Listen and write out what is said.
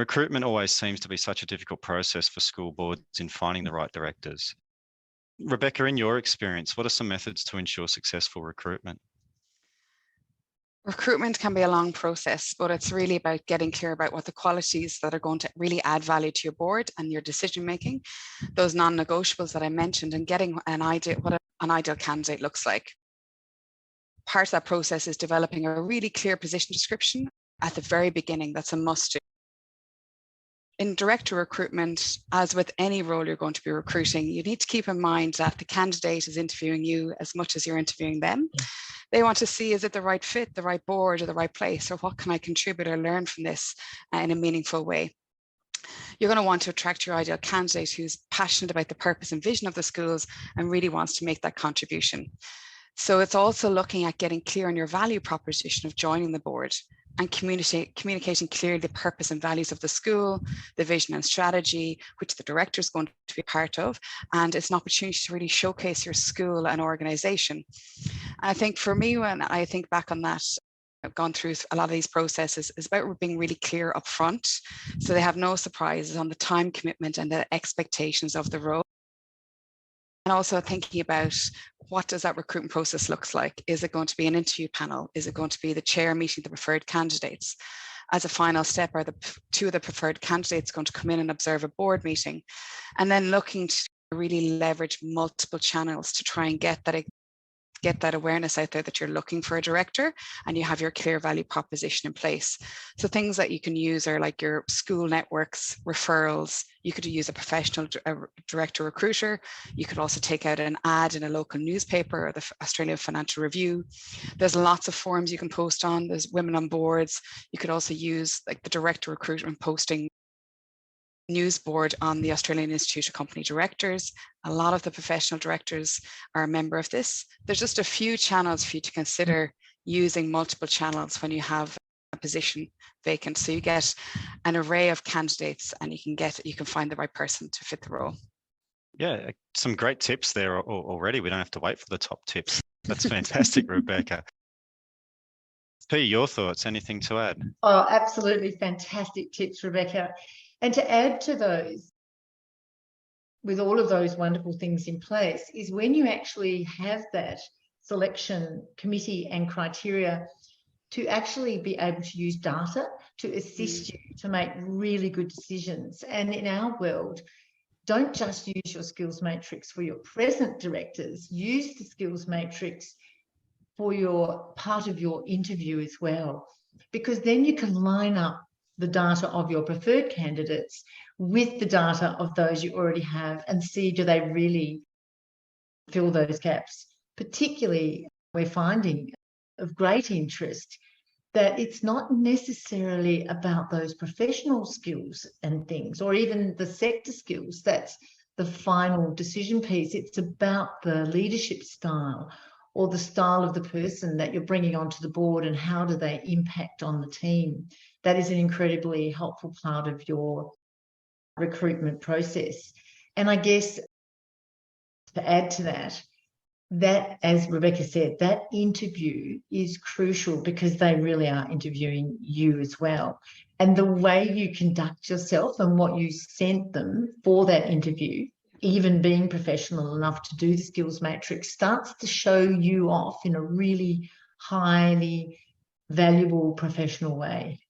Recruitment always seems to be such a difficult process for school boards in finding the right directors. Rebecca, in your experience, what are some methods to ensure successful recruitment? Recruitment can be a long process, but it's really about getting clear about what the qualities that are going to really add value to your board and your decision making, those non-negotiables that I mentioned, and getting an idea what an ideal candidate looks like. Part of that process is developing a really clear position description at the very beginning. That's a must do. In director recruitment, as with any role you're going to be recruiting, you need to keep in mind that the candidate is interviewing you as much as you're interviewing them. They want to see, is it the right fit, the right board, or the right place, or what can I contribute or learn from this in a meaningful way? You're going to want to attract your ideal candidate who's passionate about the purpose and vision of the schools and really wants to make that contribution. So it's also looking at getting clear on your value proposition of joining the board and communicating clearly the purpose and values of the school, the vision and strategy, which the director is going to be part of. And it's an opportunity to really showcase your school and organization. I think for me, when I think back on that, I've gone through a lot of these processes, is about being really clear up front, so they have no surprises on the time commitment and the expectations of the role. And also thinking about, what does that recruitment process look like? Is it going to be an interview panel? Is it going to be the chair meeting the preferred candidates? As a final step, are the two of the preferred candidates going to come in and observe a board meeting? And then looking to really leverage multiple channels to try and get that awareness out there that you're looking for a director and you have your clear value proposition in place. So things that you can use are like your school networks, referrals. You could use a professional director recruiter. You could also take out an ad in a local newspaper or the Australian Financial Review. There's lots of forums you can post on. There's women on boards. You could also use like the director recruitment posting news board on the Australian Institute of Company Directors. A lot of the professional directors are a member of this. There's just a few channels for you to consider using multiple channels when you have a position vacant. So you get an array of candidates and you can find the right person to fit the role. Yeah, some great tips there already. We don't have to wait for the top tips. That's fantastic, Rebecca. P, your thoughts, anything to add? Oh, absolutely fantastic tips, Rebecca. And to add to those, with all of those wonderful things in place, is when you actually have that selection committee and criteria to actually be able to use data to assist you to make really good decisions. And in our world, don't just use your skills matrix for your present directors, use the skills matrix for your part of your interview as well, because then you can line up the data of your preferred candidates with the data of those you already have and see, do they really fill those gaps? Particularly, we're finding of great interest that it's not necessarily about those professional skills and things, or even the sector skills. That's the final decision piece. It's about the leadership style or the style of the person that you're bringing onto the board and how do they impact on the team. That is an incredibly helpful part of your recruitment process. And I guess to add to that, as Rebecca said, that interview is crucial because they really are interviewing you as well. And the way you conduct yourself and what you sent them for that interview, even being professional enough to do the skills matrix, starts to show you off in a really highly valuable professional way.